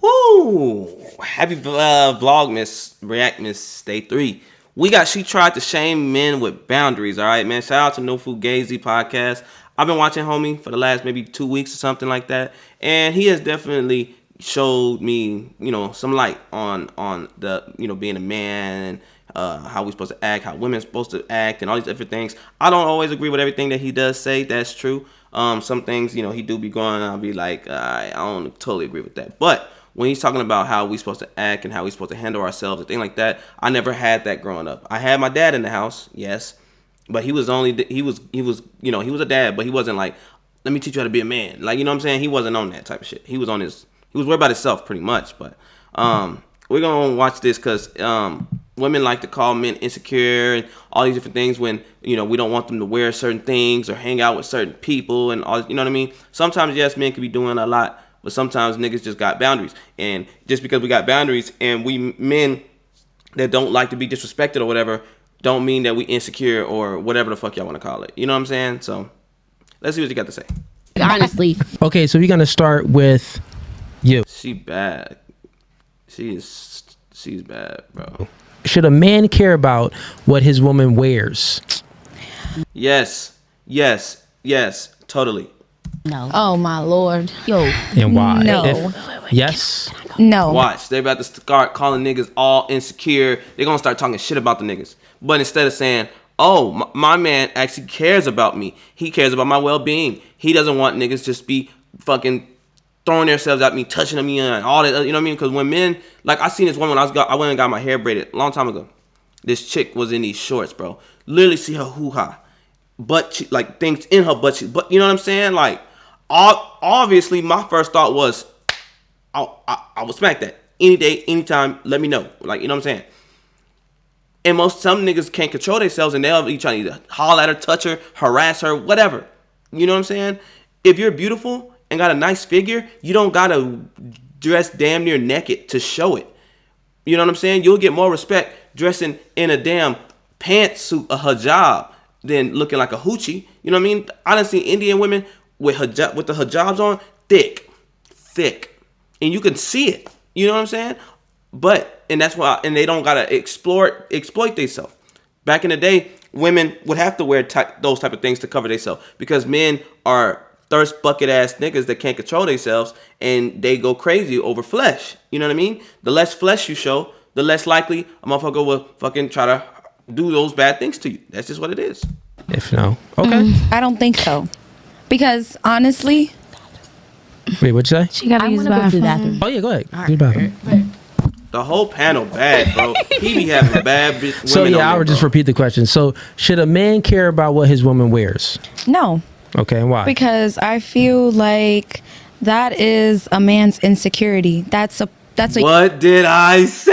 Woo! Happy Vlogmas, Reactmas Day 3. She tried to shame men with boundaries, alright, man? Shout out to nofugazee podcast. I've been watching homie for the last maybe 2 weeks or something like that. And he has definitely showed me, some light on the, being a man, how we supposed to act, how women supposed to act, and all these different things. I don't always agree with everything that he does say. That's true. Some things, he do be going, I'll be like, I don't totally agree with that. But when he's talking about how we supposed to act and how we supposed to handle ourselves and things like that, I never had that growing up. I had my dad in the house, yes, but he was a dad, but he wasn't like, let me teach you how to be a man. Like, you know what I'm saying? He wasn't on that type of shit. He was worried about himself pretty much. But we're gonna watch this because women like to call men insecure and all these different things when we don't want them to wear certain things or hang out with certain people and all. You know what I mean? Sometimes yes, men can be doing a lot. But sometimes niggas just got boundaries. And just because we got boundaries and we men that don't like to be disrespected or whatever, don't mean that we insecure or whatever the fuck y'all want to call it. You know what I'm saying? So let's see what you got to say. Honestly. Okay, so we're going to start with you. She bad. She's bad, bro. Should a man care about what his woman wears? Yes, totally. No. Oh my lord. Yo. And why? No. Yes. No. Watch. They're about to start calling niggas all insecure. They're going to start talking shit about the niggas. But instead of saying, oh, my man actually cares about me. He cares about my well-being. He doesn't want niggas just be fucking throwing themselves at me, touching me, and all that. You know what I mean? Because when men, like I seen this one when I went and got my hair braided a long time ago. This chick was in these shorts, bro. Literally see her hoo-ha. Like things in her butt cheek. But you know what I'm saying? Like, obviously, my first thought was, I would smack that any day, anytime. Let me know, like, you know what I'm saying. And some niggas can't control themselves, and they'll be trying to holler at her, touch her, harass her, whatever. You know what I'm saying? If you're beautiful and got a nice figure, you don't gotta dress damn near naked to show it. You know what I'm saying? You'll get more respect dressing in a damn pantsuit, a hijab, than looking like a hoochie. You know what I mean? I done seen Indian women with the hijabs on, thick, and you can see it. You know what I'm saying? And that's why, and they don't gotta exploit themselves. Back in the day, women would have to wear those type of things to cover themselves because men are thirst bucket ass niggas that can't control themselves and they go crazy over flesh. You know what I mean? The less flesh you show, the less likely a motherfucker will fucking try to do those bad things to you. That's just what it is. If no, okay. I don't think so. Because honestly, wait, what'd you say? she gotta use the bathroom. Oh yeah, go ahead. Use the bathroom. The whole panel bad, bro. He be having bad women. So yeah, I would just repeat the question. So should a man care about what his woman wears? No. Okay, and why? Because I feel like that is a man's insecurity. That's a What did I say?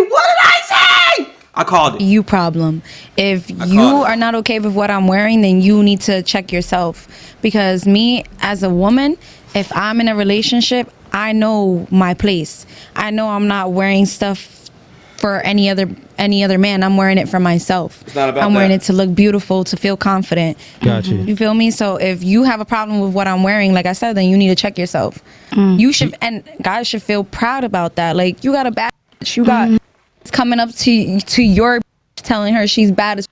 What did I say? I called it. You problem. If you are not okay with what I'm wearing, then you need to check yourself. Because me as a woman, if I'm in a relationship, I know my place. I know I'm not wearing stuff for any other man. I'm wearing it for myself. It's not about I'm wearing that. it to look beautiful, to feel confident. Got you. You feel me? So if you have a problem with what I'm wearing, like I said, then you need to check yourself. You should, and guys should feel proud about that. Like, you got a bad bitch. You got coming up to your telling her she's bad as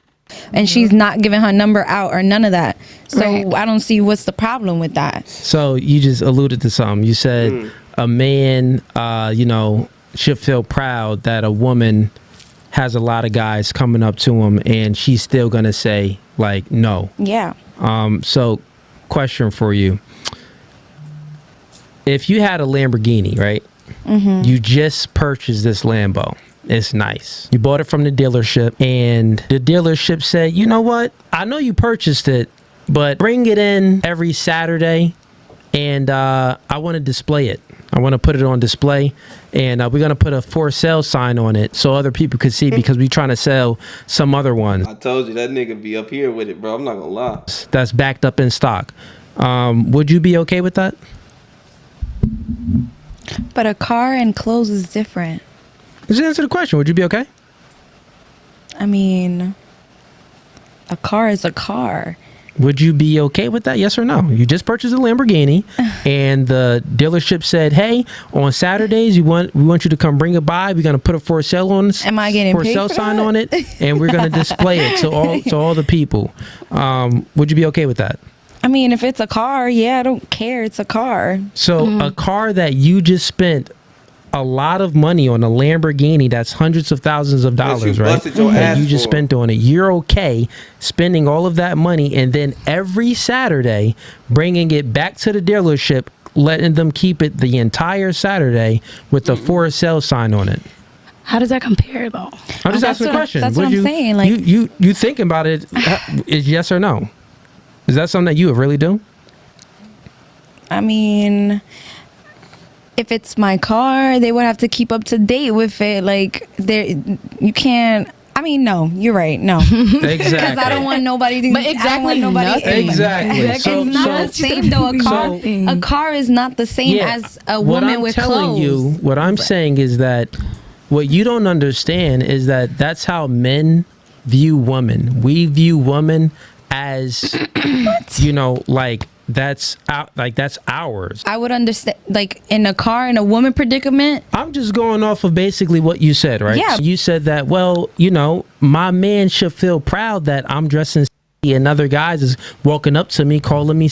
and she's not giving her number out or none of that. So I don't see what's the problem with that. So you just alluded to something. You said a man, should feel proud that a woman has a lot of guys coming up to him and she's still gonna say like no. Yeah. So question for you. If you had a Lamborghini, right? You just purchased this Lambo. It's nice. You bought it from the dealership and the dealership said, you know what? I know you purchased it, but bring it in every Saturday and I want to display it. I want to put it on display and we're going to put a for sale sign on it so other people could see because we're trying to sell some other ones. I told you that nigga be up here with it, bro. I'm not gonna lie. That's backed up in stock. Would you be okay with that? But a car and clothes is different. Just answer the question. Would you be okay? I mean, a car is a car. Would you be okay with that? Yes or no? You just purchased a Lamborghini, and the dealership said, "Hey, on Saturdays, we want you to come bring it by. We're gonna put a for sale on. Am I getting for paid sale for sign that? on it, and we're gonna display it to all the people." Would you be okay with that? I mean, if it's a car, yeah, I don't care. It's a car. So a car that you just spent a lot of money on, a Lamborghini that's hundreds of thousands of dollars, right? busted your That ass you just for. spent on it. You're okay spending all of that money, and then every Saturday bringing it back to the dealership, letting them keep it the entire Saturday with the for sale sign on it. How does that compare, though? I'm just That's asking a what- question. that's what Would I'm saying, like- you thinking about it is yes or no? Is that something that you would really do? I mean, if it's my car, they would have to keep up to date with it. Like, you can't. I mean, no, you're right. No, Exactly. because I don't want nobody to. But I don't exactly want nobody. nothing. Exactly. It's not the same though. A car is not the same as a what woman I'm with telling clothes. you, what I'm saying is that what you don't understand is that that's how men view women. We view women as, like that's ours. I would understand, like in a car in a woman predicament. I'm just going off of basically what you said, right? Yeah. You said that, well, my man should feel proud that I'm dressing and other guys is walking up to me calling me.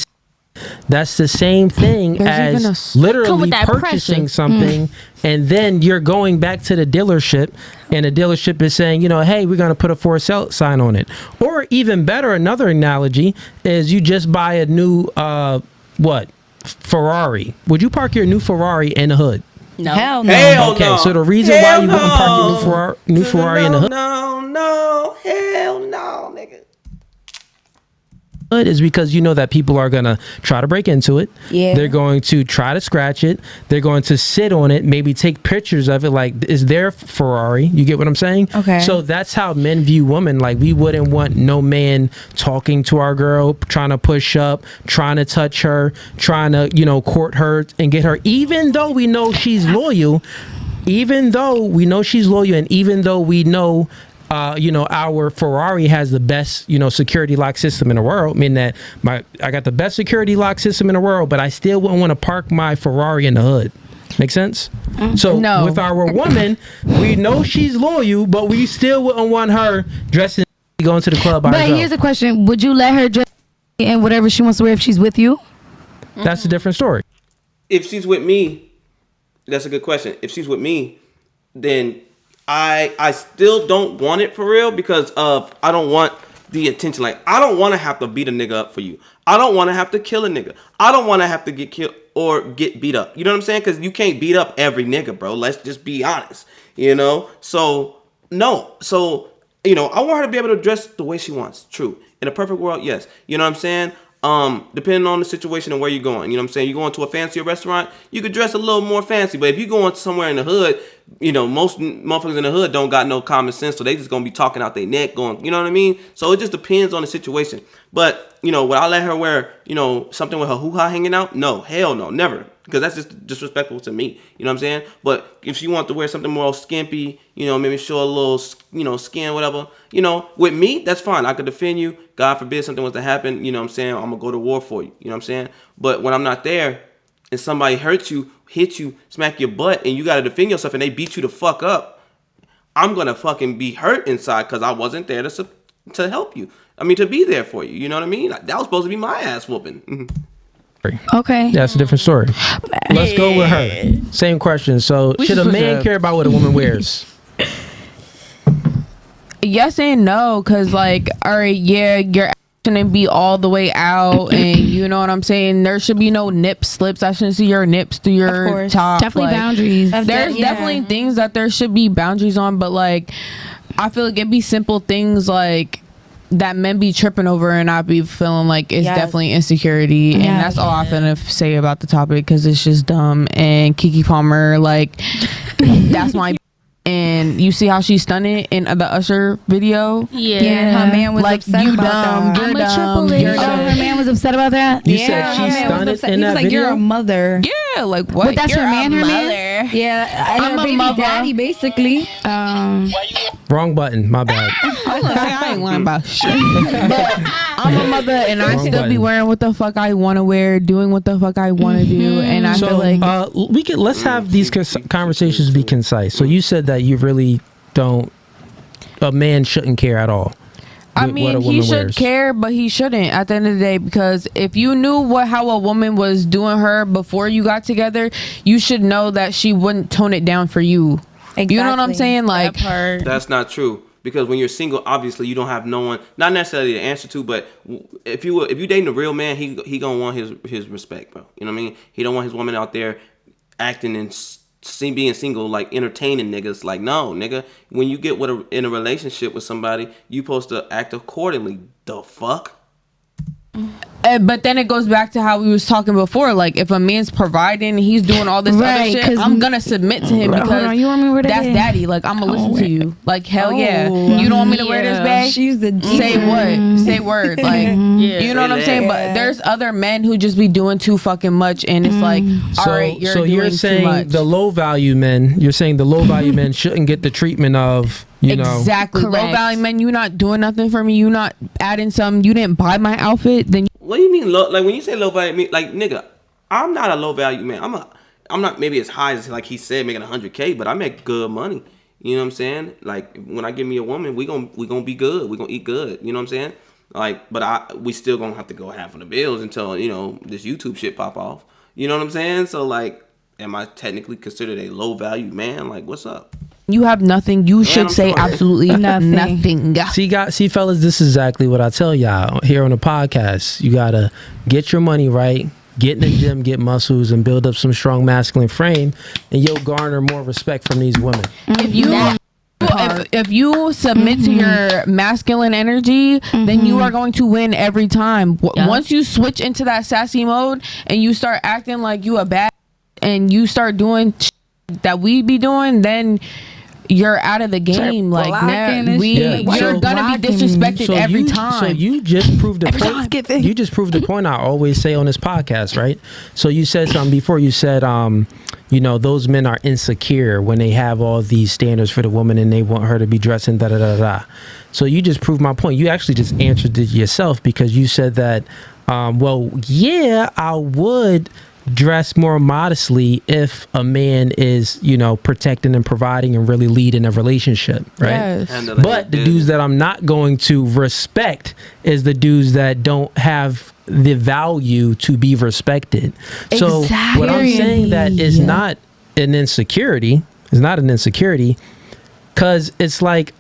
That's the same thing There's even as come literally with that purchasing pressure. something and then you're going back to the dealership and the dealership is saying, hey, we're going to put a for sale sign on it. Or even better, another analogy is you just buy a new, Ferrari. Would you park your new Ferrari in the hood? No. Hell no. Hell Okay, no. so the reason why you wouldn't park your new Ferrari in the hood No, hell no, nigga. is because you know that people are going to try to break into it. Yeah. They're going to try to scratch it. They're going to sit on it, maybe take pictures of it like, is their Ferrari? You get what I'm saying? Okay. So that's how men view women. Like, we wouldn't want no man talking to our girl, trying to push up, trying to touch her, trying to, court her and get her, even though we know she's loyal, and even though we know our Ferrari has the best, security lock system in the world. I mean that I got the best security lock system in the world, but I still wouldn't want to park my Ferrari in the hood. Make sense? So No. with our woman, we know she's loyal, but we still wouldn't want her dressing going to the club by But herself. here's the question: would you let her dress in whatever she wants to wear if she's with you? That's a different story. If she's with me, that's a good question. If she's with me, then I still don't want it for real because I don't want the attention. Like, I don't want to have to beat a nigga up for you. I don't want to have to kill a nigga. I don't want to have to get killed or get beat up. You know what I'm saying? Because you can't beat up every nigga, bro. Let's just be honest. So no. So I want her to be able to dress the way she wants. True. In a perfect world, yes. You know what I'm saying? Depending on the situation and where you're going. You know what I'm saying? You're going to a fancier restaurant, you could dress a little more fancy. But if you're going somewhere in the hood, most motherfuckers in the hood don't got no common sense, so they just gonna be talking out their neck going, you know what I mean? So it just depends on the situation. But, would I let her wear, something with her hoo-ha hanging out? No, hell no, never. Because that's just disrespectful to me. You know what I'm saying? But if she wants to wear something more skimpy, maybe show a little, skin, whatever, with me, that's fine. I could defend you. God forbid something was to happen, you know what I'm saying? I'm going to go to war for you. You know what I'm saying? But when I'm not there and somebody hurts you, hit you, smack your butt, and you got to defend yourself and they beat you the fuck up, I'm going to fucking be hurt inside because I wasn't there to help you. I mean, to be there for you. You know what I mean? Like, that was supposed to be my ass whooping. Okay. That's a different story. Let's go with her. Same question. So, should a man care about what a woman wears? Yes and no, because all right, yeah, your shouldn't be all the way out, and you know what I'm saying, there should be no nip slips. I shouldn't see your nips through your top. Definitely boundaries. There's definitely things that there should be boundaries on, but I feel like it'd be simple things that men be tripping over, and I be feeling like it's definitely insecurity, and that's all I'm finna say about the topic because it's just dumb. And Keke Palmer, that's my. And you see how she's stunning in the Usher video? Yeah, her man was upset you about dumb, that. you're I'm a dumb, triple you're A. Oh, dumb. her man was upset about that? You said she her man was stunned upset. in He was that like, video? you're a mother. Yeah, what? But that's You're her man, a her man? mother. there. Yeah, I'm a a baby mother. daddy, basically. Wrong button. My bad. I ain't lying about shit. But I'm a mother, and I Wrong still be button. wearing what the fuck I want to wear, doing what the fuck I want to do, and I feel like let's have these conversations be concise. So you said that you really don't. A man shouldn't care at all. I what mean, a he woman should wears. care, but he shouldn't at the end of the day, because if you knew how a woman was doing her before you got together, you should know that she wouldn't tone it down for you. Exactly. You know what I'm saying? Like, That's not true. Because when you're single, obviously you don't have no one, not necessarily the answer to, but if you dating a real man, he gonna want his respect, bro. You know what I mean? He don't want his woman out there acting and being single, like entertaining niggas. Like, no, nigga. When you get in a relationship with somebody, you supposed to act accordingly. The fuck? but then it goes back to how we was talking before. Like, if a man's providing, he's doing all this Right, other 'cause- shit, I'm gonna submit to him Hold because on, you want me to wear that that's bag? daddy. Like, I'm gonna listen to you. Like, hell yeah. Oh, You don't want me to wear this bag? She's the Say what? Say word. Like, you know what I'm saying? But Yeah. there's other men who just be doing too fucking much, and it's like, all right, you're so doing you're too saying much. the low value men. You're saying the low value men shouldn't get the treatment of Exactly. Low Correct. value men, you not doing nothing for me. You not adding some. You didn't buy my outfit. Then What do you mean low? Like when you say low value, like nigga, I'm not a low value man. I'm not maybe as high as like he said making 100K, but I make good money. You know what I'm saying? Like when I give me a woman, we gonna be good. We gonna eat good. You know what I'm saying? Like, but we still gonna have to go half on the bills until this YouTube shit pop off. You know what I'm saying? So like, am I technically considered a low value man? Like, what's up? you have nothing. You should I'm say sorry. absolutely Nothing. nothing. See, fellas, this is exactly what I tell y'all here on the podcast. You gotta get your money right, get in the gym, get muscles, and build up some strong masculine frame, and you'll garner more respect from these women. If you if you submit to your masculine energy, then you are going to win every time. Once you switch into that sassy mode and you start acting like you a bad and you start doing that we be doing, then you're out of the game. Like, you're gonna be disrespected every time. So you just proved the point. You just proved the point I always say on this podcast, right? So you said something before. You said, those men are insecure when they have all these standards for the woman and they want her to be dressing da da da da. So you just proved my point. You actually just answered it yourself because you said that, I would dress more modestly if a man is protecting and providing and really leading a relationship, right? Yes. But the dudes that I'm not going to respect is the dudes that don't have the value to be respected. So what I'm saying that is not an insecurity. It's not an insecurity because it's like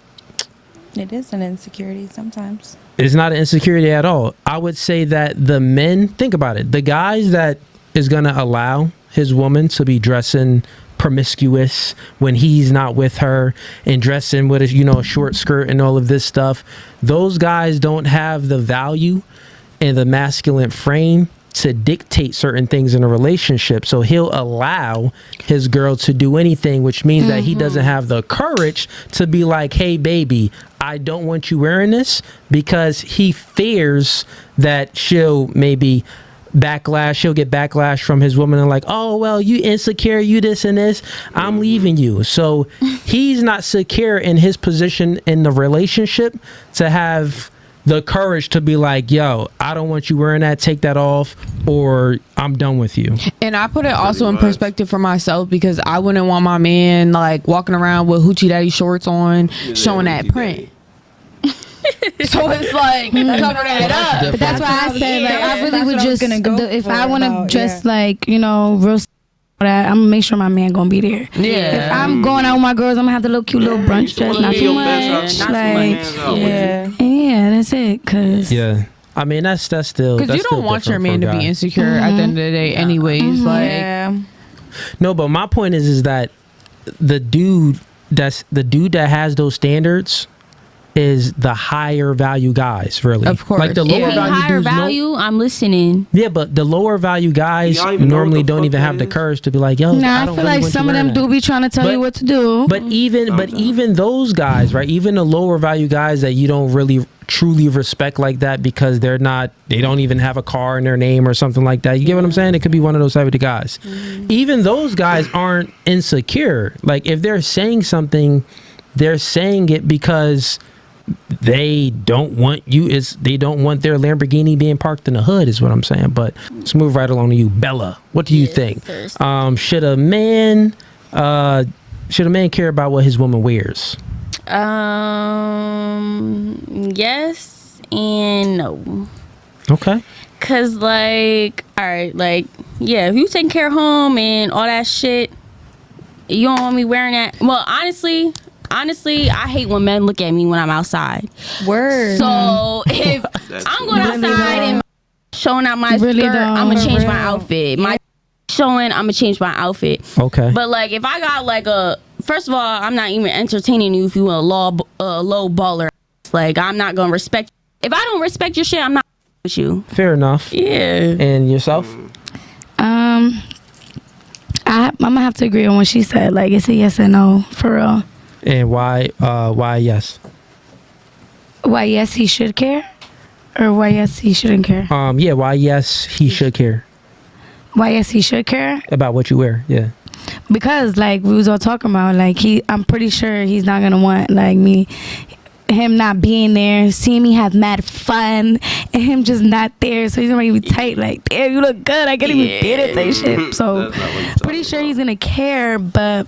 It is an insecurity sometimes. it's not an insecurity at all. I would say that the men, think about it, the guys that is going to allow his woman to be dressing promiscuous when he's not with her and dressing with a short skirt and all of this stuff, those guys don't have the value and the masculine frame to dictate certain things in a relationship. So he'll allow his girl to do anything, which means that he doesn't have the courage to be like, hey baby, I don't want you wearing this, because he fears that she'll maybe she'll get backlash from his woman and like, oh well, you insecure, you this and this, I'm leaving you. So he's not secure in his position in the relationship to have the courage to be like, yo, I don't want you wearing that, take that off, or I'm done with you. And I put it also in perspective for myself, because I wouldn't want my man like walking around with hoochie daddy shorts on, showing that print. So it's like cover that up. But that's why I said, like, I really That's would what I was just, gonna go if for I want to about, dress like, real that, I'm gonna make sure my man gonna be there. Yeah. If I'm going out with my girls, I'm gonna have the little cute little brunch dress, not too much. Yeah, that's it. Cause I mean that's still, because you don't want your man to be insecure at the end of the day, anyways. Like, no, but my point is that the dude that has those standards is the higher value guys, really. Of course. Like the lower If he value higher dudes, value, I'm listening. yeah, but the lower value guys Y'all even know what normally the don't fuck even that have the is? courage to be like, yo, Nah, I don't feel really like want you some of them wearing do that. be trying to tell you what to do. But even those guys, right? Even the lower value guys that you don't really truly respect like that because they don't even have a car in their name or something like that. You get what I'm saying? It could be one of those type of guys. Even those guys aren't insecure. Like if they're saying something, they're saying it because they don't want they don't want their Lamborghini being parked in the hood is what I'm saying. But let's move right along to you, Bella. What do you think? Should a man care about what his woman wears? Yes and no. Okay. Cause like, all right, like, yeah, if you taking care of home and all that shit, you don't want me wearing that. Well, honestly, I hate when men look at me when I'm outside. Word. So if I'm going outside and showing out my skirt, I'm gonna change my outfit. My showing, I'm gonna change my outfit. Okay. But like, if I got like first of all, I'm not even entertaining you if you a low baller. Like, I'm not gonna respect. If I don't respect your shit, I'm not with you. Fair enough. Yeah. And yourself? I'm gonna have to agree on what she said. Like, it's a yes and no for real. And why yes? Why yes he should care, or why yes he shouldn't care? Yeah, why yes he should care Why yes he should care? about what you wear. Yeah. Because like we was all talking about, like I'm pretty sure he's not gonna want like him not being there, seeing me have mad fun, and him just not there. So he's gonna be tight. Like, damn, you look good. I can't even did it. That shit. So pretty sure he's gonna care, but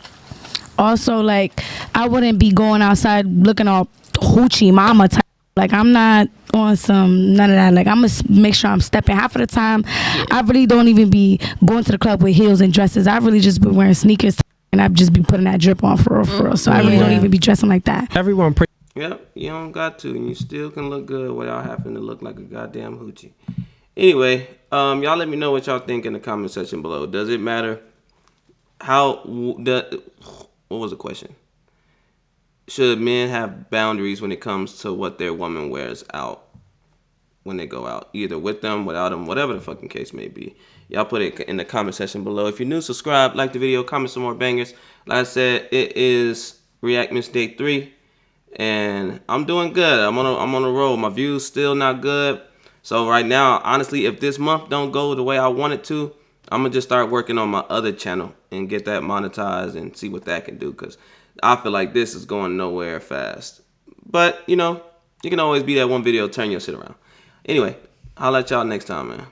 also like I wouldn't be going outside looking all hoochie mama type. Like I'm not on some none of that. Like I'm gonna make sure I'm stepping. Half of the time, I really don't even be going to the club with heels and dresses. I really just be wearing sneakers, and I just be putting that drip on for real. So I really don't even be dressing like that. Everyone pretty. Yep, you don't got to, and you still can look good without having to look like a goddamn hoochie. Anyway, y'all let me know what y'all think in the comment section below. Does it matter what was the question? Should men have boundaries when it comes to what their woman wears out when they go out? Either with them, without them, whatever the fucking case may be. Y'all put it in the comment section below. If you're new, subscribe, like the video, comment some more bangers. Like I said, it is Reactmas Day 3. And I'm doing good. I'm on a roll. My views still not good. So right now, honestly, if this month don't go the way I want it to, I'm gonna just start working on my other channel and get that monetized and see what that can do, because I feel like this is going nowhere fast. But you know, you can always be that one video, turn your shit around. Anyway, I'll let y'all next time, man.